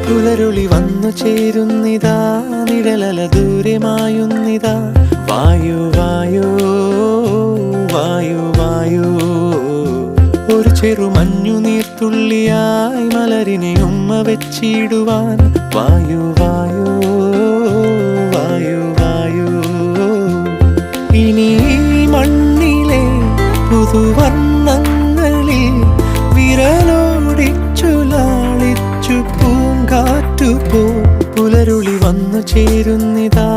പുലരുളി വന്നു ചേരുന്നിതാ, നിഴലല ദൂരെ മായുന്നിതാ. വായു വായു വായു വായു, ഒരു ചെറു മഞ്ഞു നീർത്തുള്ളിയായി മലരിനെ ഉമ്മ വെച്ചിടുവാൻ. വായു വായു വായു വായു, ഇനി മണ്ണിലെ പുതുവർണ്ണങ്ങളിൽ വിരലോടിച്ചു ലാളിച്ചു പൂങ്കാറ്റുപോ. പുലരുളി വന്നു ചേരുന്നിതാ,